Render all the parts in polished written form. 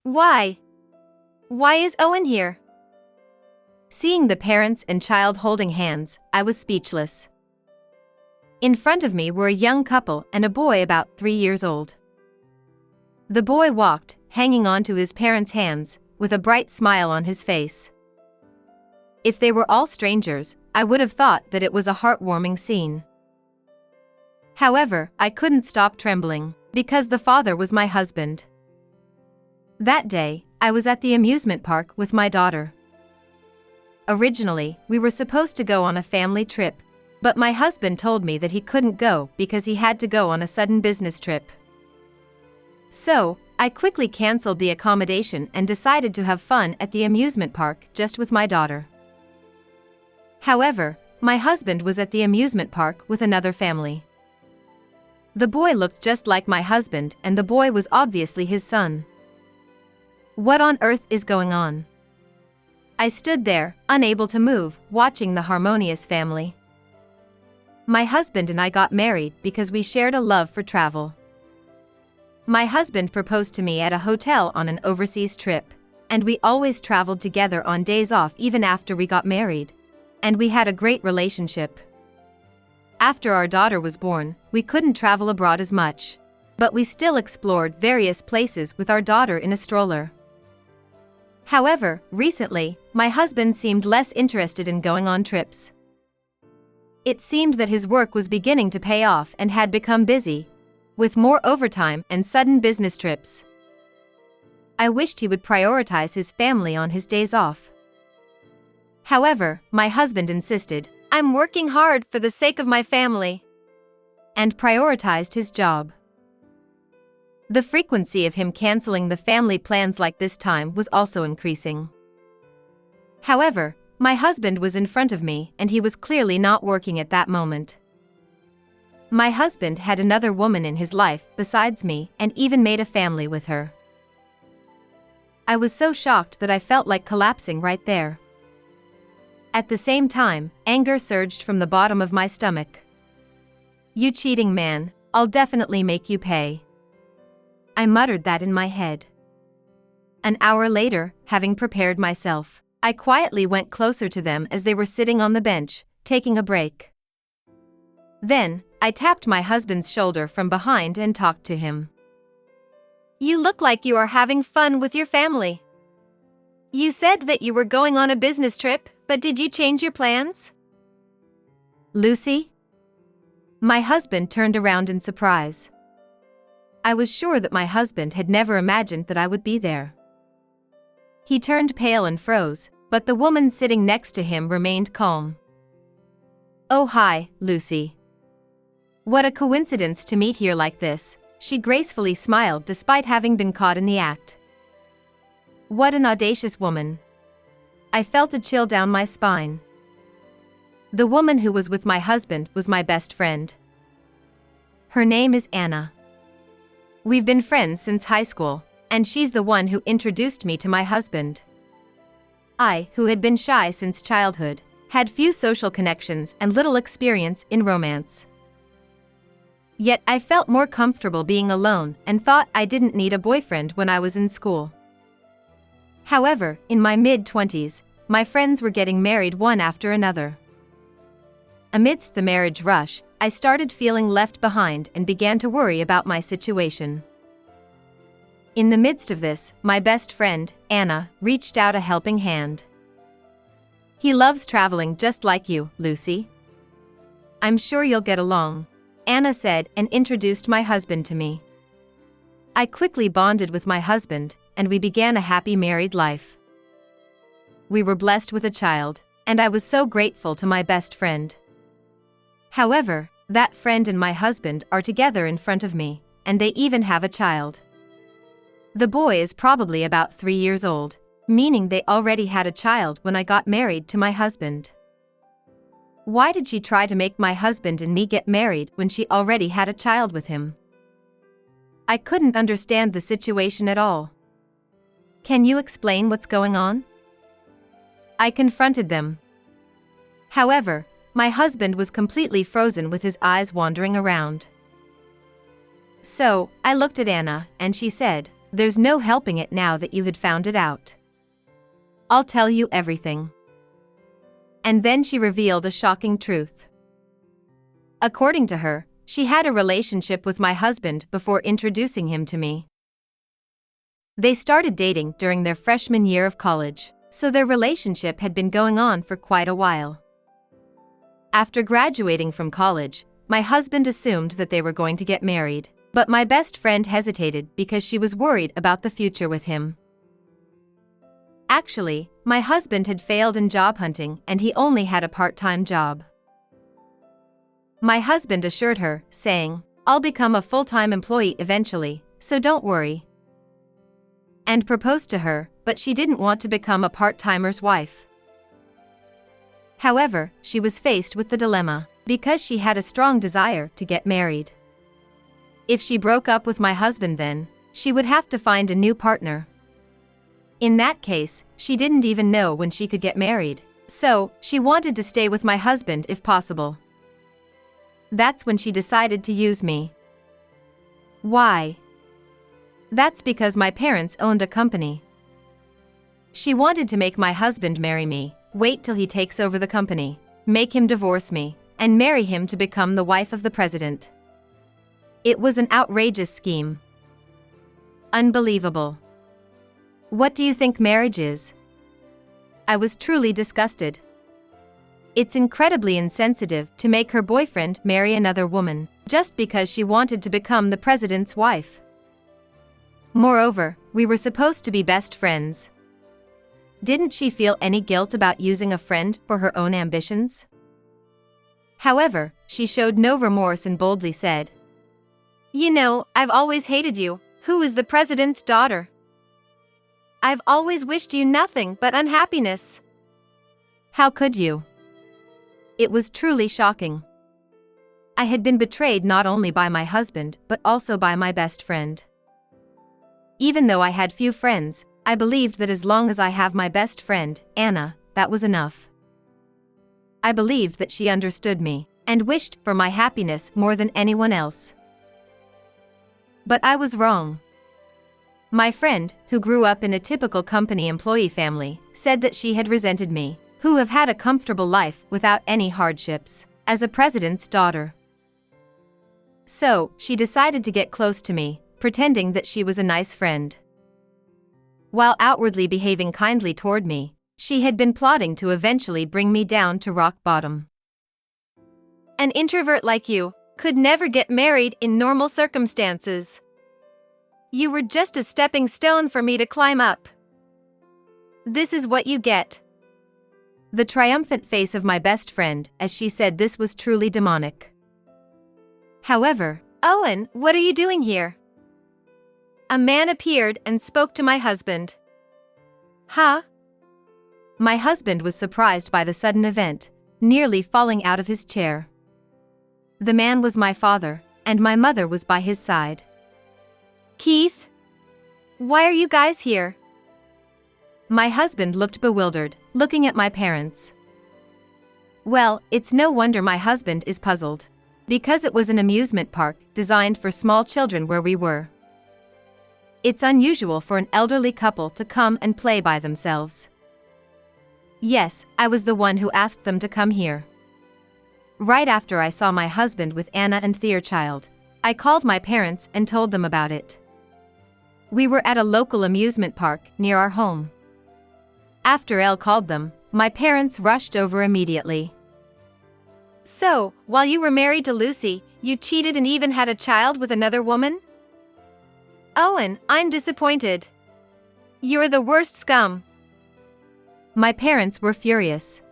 Why? Why is Owen here? Seeing the parents and child holding hands, I was speechless. In front of me were a young couple and a boy about 3 years old. The boy walked, hanging on to his parents' hands, with a bright smile on his face. If they were all strangers, I would have thought that it was a heartwarming scene. However, I couldn't stop trembling, because the father was my husband. That day, I was at the amusement park with my daughter. Originally, we were supposed to go on a family trip, but my husband told me that he couldn't go because he had to go on a sudden business trip. So, I quickly canceled the accommodation and decided to have fun at the amusement park just with my daughter. However, my husband was at the amusement park with another family. The boy looked just like my husband and the boy was obviously his son. What on earth is going on? I stood there, unable to move, watching the harmonious family. My husband and I got married because we shared a love for travel. My husband proposed to me at a hotel on an overseas trip, and we always traveled together on days off even after we got married, and we had a great relationship. After our daughter was born, we couldn't travel abroad as much, but we still explored various places with our daughter in a stroller. However, recently, my husband seemed less interested in going on trips. It seemed that his work was beginning to pay off and had become busy, with more overtime and sudden business trips. I wished he would prioritize his family on his days off. However, my husband insisted, "I'm working hard for the sake of my family," and prioritized his job. The frequency of him canceling the family plans like this time was also increasing. However, my husband was in front of me and he was clearly not working at that moment. My husband had another woman in his life besides me and even made a family with her. I was so shocked that I felt like collapsing right there. At the same time, anger surged from the bottom of my stomach. "You cheating man, I'll definitely make you pay." I muttered that in my head. An hour later, having prepared myself, I quietly went closer to them as they were sitting on the bench, taking a break. Then, I tapped my husband's shoulder from behind and talked to him. "You look like you are having fun with your family. You said that you were going on a business trip, but did you change your plans?" "Lucy?" My husband turned around in surprise. I was sure that my husband had never imagined that I would be there. He turned pale and froze, but the woman sitting next to him remained calm. "Oh hi, Lucy. What a coincidence to meet here like this," she gracefully smiled despite having been caught in the act. What an audacious woman. I felt a chill down my spine. The woman who was with my husband was my best friend. Her name is Anna. We've been friends since high school, and she's the one who introduced me to my husband. I, who had been shy since childhood, had few social connections and little experience in romance. Yet I felt more comfortable being alone and thought I didn't need a boyfriend when I was in school. However, in my mid-20s, my friends were getting married one after another. Amidst the marriage rush, I started feeling left behind and began to worry about my situation. In the midst of this, my best friend, Anna, reached out a helping hand. "He loves traveling just like you, Lucy. I'm sure you'll get along," Anna said and introduced my husband to me. I quickly bonded with my husband, and we began a happy married life. We were blessed with a child, and I was so grateful to my best friend. However, that friend and my husband are together in front of me, and they even have a child. The boy is probably about 3 years old, meaning they already had a child when I got married to my husband. Why did she try to make my husband and me get married when she already had a child with him? I couldn't understand the situation at all. "Can you explain what's going on?" I confronted them. However, my husband was completely frozen with his eyes wandering around. So, I looked at Anna, and she said, There's no helping it now that you had found it out. I'll tell you everything." And then she revealed a shocking truth. According to her, she had a relationship with my husband before introducing him to me. They started dating during their freshman year of college, so their relationship had been going on for quite a while. After graduating from college, my husband assumed that they were going to get married, but my best friend hesitated because she was worried about the future with him. Actually, my husband had failed in job hunting and he only had a part-time job. My husband assured her, saying, "I'll become a full-time employee eventually, so don't worry." And proposed to her, but she didn't want to become a part-timer's wife. However, she was faced with the dilemma, because she had a strong desire to get married. If she broke up with my husband then, she would have to find a new partner. In that case, she didn't even know when she could get married, so she wanted to stay with my husband if possible. That's when she decided to use me. Why? That's because my parents owned a company. She wanted to make my husband marry me, wait till he takes over the company, make him divorce me, and marry him to become the wife of the president. It was an outrageous scheme. Unbelievable. What do you think marriage is? I was truly disgusted. It's incredibly insensitive to make her boyfriend marry another woman, just because she wanted to become the president's wife. Moreover, we were supposed to be best friends. Didn't she feel any guilt about using a friend for her own ambitions? However, she showed no remorse and boldly said, "You know, I've always hated you. Who is the president's daughter? I've always wished you nothing but unhappiness." How could you? It was truly shocking. I had been betrayed not only by my husband but also by my best friend. Even though I had few friends, I believed that as long as I have my best friend, Anna, that was enough. I believed that she understood me and wished for my happiness more than anyone else. But I was wrong. My friend, who grew up in a typical company employee family, said that she had resented me, who have had a comfortable life without any hardships, as a president's daughter. So, she decided to get close to me, pretending that she was a nice friend. While outwardly behaving kindly toward me, she had been plotting to eventually bring me down to rock bottom. An introvert like you could never get married in normal circumstances. You were just a stepping stone for me to climb up. This is what you get. The triumphant face of my best friend as she said this was truly demonic. However, "Owen, what are you doing here?" A man appeared and spoke to my husband. "Huh?" My husband was surprised by the sudden event, nearly falling out of his chair. The man was my father, and my mother was by his side. "Keith? Why are you guys here?" My husband looked bewildered, looking at my parents. Well, it's no wonder my husband is puzzled. Because it was an amusement park designed for small children where we were. It's unusual for an elderly couple to come and play by themselves. Yes, I was the one who asked them to come here. Right after I saw my husband with Anna and Theerchild, I called my parents and told them about it. We were at a local amusement park near our home. After Elle called them, my parents rushed over immediately. "So, while you were married to Lucy, you cheated and even had a child with another woman?" "Owen, I'm disappointed. You're the worst scum." My parents were furious.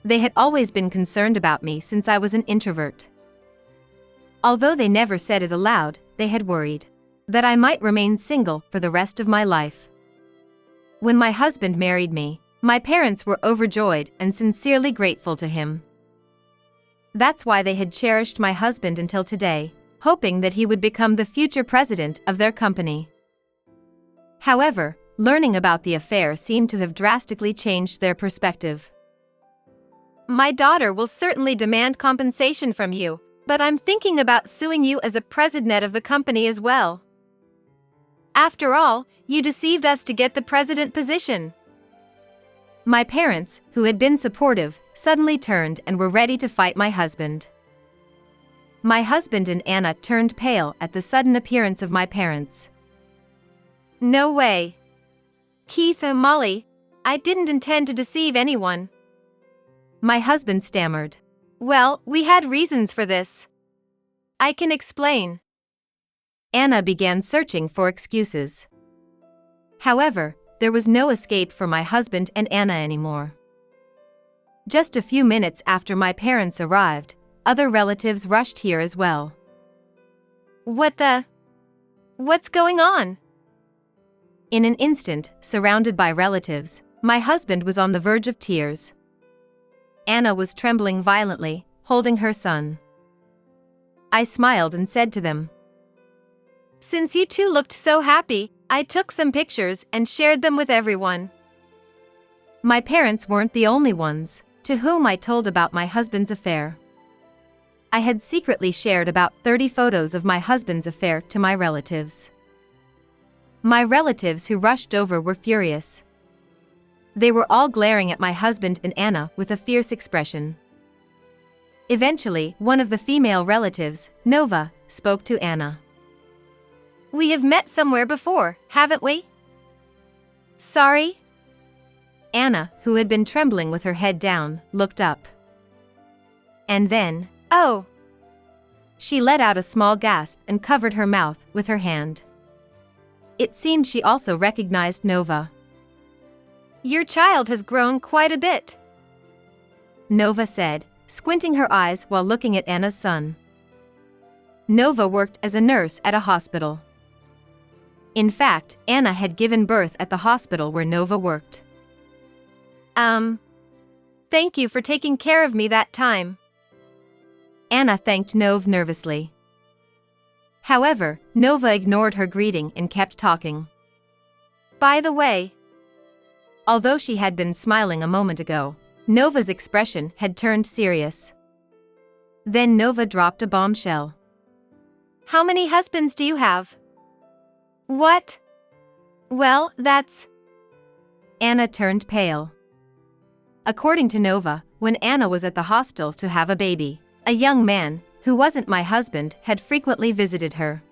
They had always been concerned about me since I was an introvert. Although they never said it aloud, they had worried that I might remain single for the rest of my life. When my husband married me, my parents were overjoyed and sincerely grateful to him. That's why they had cherished my husband until today, hoping that he would become the future president of their company. However, learning about the affair seemed to have drastically changed their perspective. "My daughter will certainly demand compensation from you, but I'm thinking about suing you as a president of the company as well." After all, you deceived us to get the president position. My parents, who had been supportive, suddenly turned and were ready to fight my husband. My husband and Anna turned pale at the sudden appearance of my parents. No way. Keith and Molly, I didn't intend to deceive anyone. My husband stammered. Well, we had reasons for this. I can explain. Anna began searching for excuses. However, there was no escape for my husband and Anna anymore. Just a few minutes after my parents arrived, other relatives rushed here as well. What's going on? In an instant, surrounded by relatives, my husband was on the verge of tears. Anna was trembling violently, holding her son. I smiled and said to them, Since you two looked so happy, I took some pictures and shared them with everyone. My parents weren't the only ones to whom I told about my husband's affair. I had secretly shared about 30 photos of my husband's affair to my relatives. My relatives who rushed over were furious. They were all glaring at my husband and Anna with a fierce expression. Eventually, one of the female relatives, Nova, spoke to Anna. We have met somewhere before, haven't we? Sorry? Anna, who had been trembling with her head down, looked up. And then, oh! She let out a small gasp and covered her mouth with her hand. It seemed she also recognized Nova. Your child has grown quite a bit, Nova said, squinting her eyes while looking at Anna's son. Nova worked as a nurse at a hospital. In fact, Anna had given birth at the hospital where Nova worked. Thank you for taking care of me that time. Anna thanked Nova nervously. However, Nova ignored her greeting and kept talking. By the way, although she had been smiling a moment ago, Nova's expression had turned serious. Then Nova dropped a bombshell. How many husbands do you have? What? Well, that's... Anna turned pale. According to Nova, when Anna was at the hospital to have a baby, a young man, who wasn't my husband, had frequently visited her.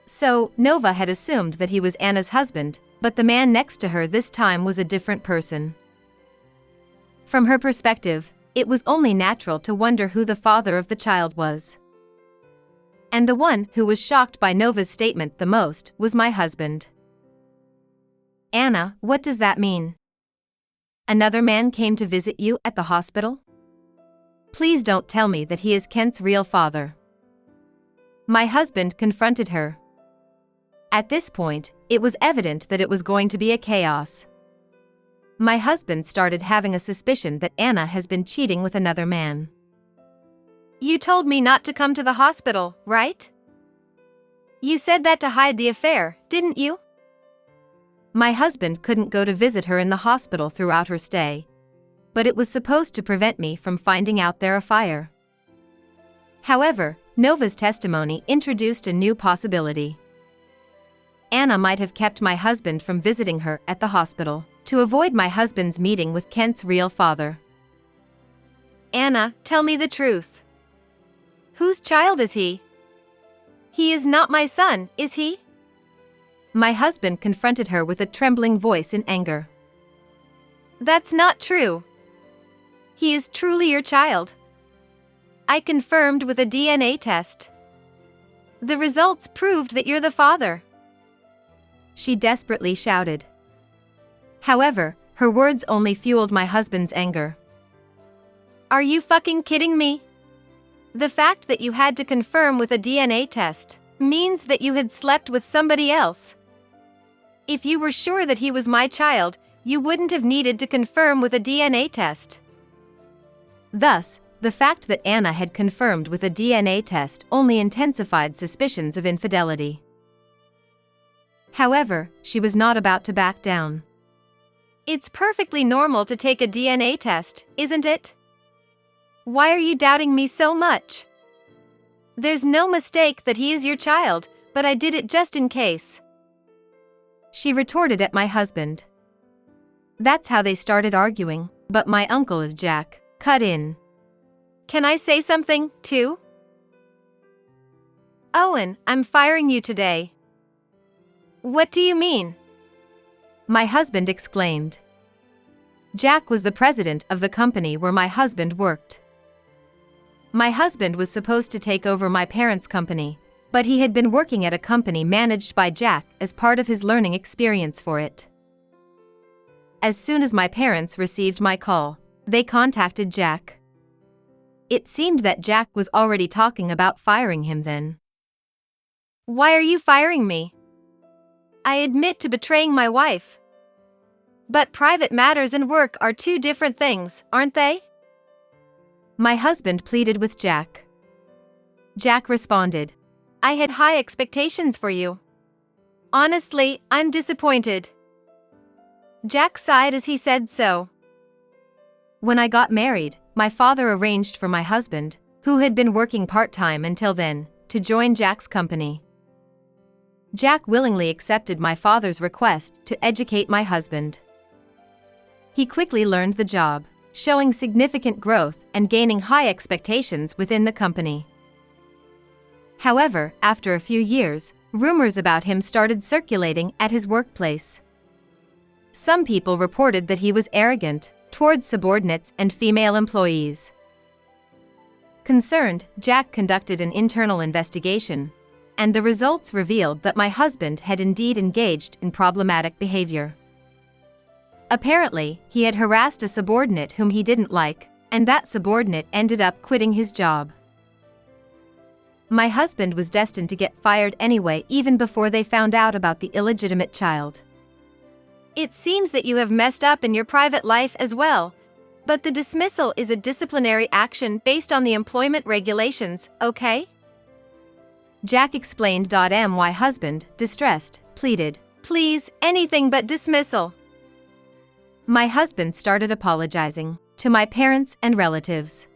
So, Nova had assumed that he was Anna's husband, but the man next to her this time was a different person. From her perspective, it was only natural to wonder who the father of the child was. And the one who was shocked by Nova's statement the most was my husband. Anna, what does that mean? Another man came to visit you at the hospital? Please don't tell me that he is Kent's real father. My husband confronted her. At this point, it was evident that it was going to be a chaos. My husband started having a suspicion that Anna has been cheating with another man. You told me not to come to the hospital, right? You said that to hide the affair, didn't you? My husband couldn't go to visit her in the hospital throughout her stay, but it was supposed to prevent me from finding out their affair. However, Nova's testimony introduced a new possibility. Anna might have kept my husband from visiting her at the hospital to avoid my husband's meeting with Kent's real father. Anna, tell me the truth. Whose child is he? He is not my son, is he? My husband confronted her with a trembling voice in anger. That's not true. He is truly your child. I confirmed with a DNA test. The results proved that you're the father. She desperately shouted. However, her words only fueled my husband's anger. Are you fucking kidding me? The fact that you had to confirm with a DNA test means that you had slept with somebody else. If you were sure that he was my child, you wouldn't have needed to confirm with a DNA test. Thus, the fact that Anna had confirmed with a DNA test only intensified suspicions of infidelity. However, she was not about to back down. It's perfectly normal to take a DNA test, isn't it? Why are you doubting me so much? There's no mistake that he is your child, but I did it just in case," she retorted at my husband. That's how they started arguing, but my uncle Jack cut in. "Can I say something, too? Owen, I'm firing you today." "What do you mean?" my husband exclaimed. Jack was the president of the company where my husband worked. My husband was supposed to take over my parents' company, but he had been working at a company managed by Jack as part of his learning experience for it. As soon as my parents received my call, they contacted Jack. It seemed that Jack was already talking about firing him then. "Why are you firing me? I admit to betraying my wife. But private matters and work are two different things, aren't they?" my husband pleaded with Jack. Jack responded, "I had high expectations for you. Honestly, I'm disappointed." Jack sighed as he said so. When I got married, my father arranged for my husband, who had been working part-time until then, to join Jack's company. Jack willingly accepted my father's request to educate my husband. He quickly learned the job, showing significant growth and gaining high expectations within the company. However, after a few years, rumors about him started circulating at his workplace. Some people reported that he was arrogant towards subordinates and female employees. Concerned, Jack conducted an internal investigation, and the results revealed that my husband had indeed engaged in problematic behavior. Apparently, he had harassed a subordinate whom he didn't like, and that subordinate ended up quitting his job. My husband was destined to get fired anyway even before they found out about the illegitimate child. "It seems that you have messed up in your private life as well, but the dismissal is a disciplinary action based on the employment regulations, okay?" Jack explained. My husband, distressed, pleaded, "Please, anything but dismissal." My husband started apologizing to my parents and relatives.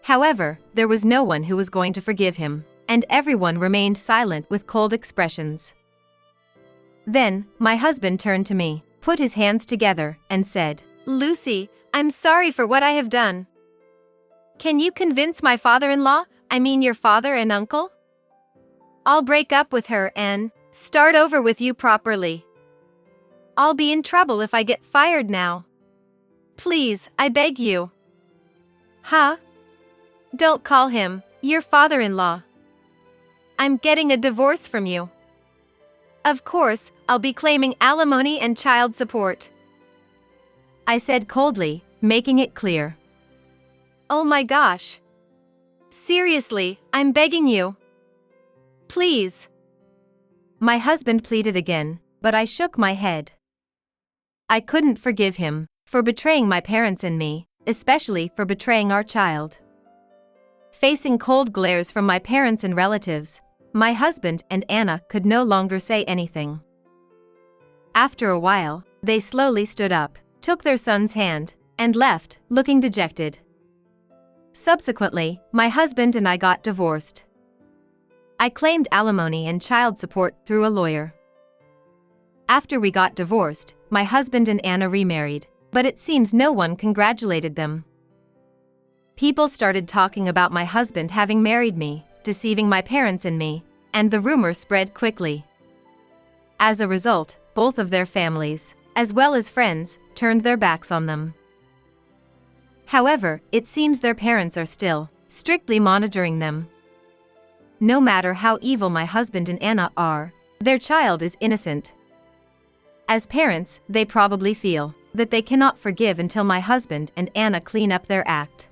However, there was no one who was going to forgive him, and everyone remained silent with cold expressions. Then, my husband turned to me, put his hands together, and said, "Lucy, I'm sorry for what I have done. Can you convince my father-in-law, I mean your father and uncle? I'll break up with her and start over with you properly. I'll be in trouble if I get fired now. Please, I beg you." "Huh? Don't call him your father-in-law. I'm getting a divorce from you. Of course, I'll be claiming alimony and child support," I said coldly, making it clear. "Oh my gosh. Seriously, I'm begging you. Please." My husband pleaded again, but I shook my head. I couldn't forgive him for betraying my parents and me, especially for betraying our child. Facing cold glares from my parents and relatives, my husband and Anna could no longer say anything. After a while, they slowly stood up, took their son's hand, and left, looking dejected. Subsequently, my husband and I got divorced. I claimed alimony and child support through a lawyer. After we got divorced, my husband and Anna remarried, but it seems no one congratulated them. People started talking about my husband having married me, deceiving my parents and me, and the rumor spread quickly. As a result, both of their families, as well as friends, turned their backs on them. However, it seems their parents are still strictly monitoring them. No matter how evil my husband and Anna are, their child is innocent. As parents, they probably feel that they cannot forgive until my husband and Anna clean up their act.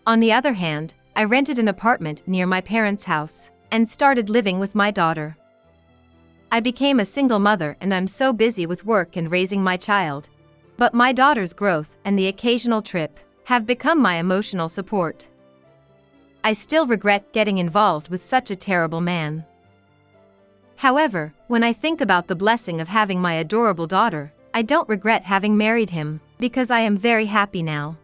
On the other hand, I rented an apartment near my parents' house and started living with my daughter. I became a single mother and I'm so busy with work and raising my child, but my daughter's growth and the occasional trip have become my emotional support. I still regret getting involved with such a terrible man. However, when I think about the blessing of having my adorable daughter, I don't regret having married him, because I am very happy now.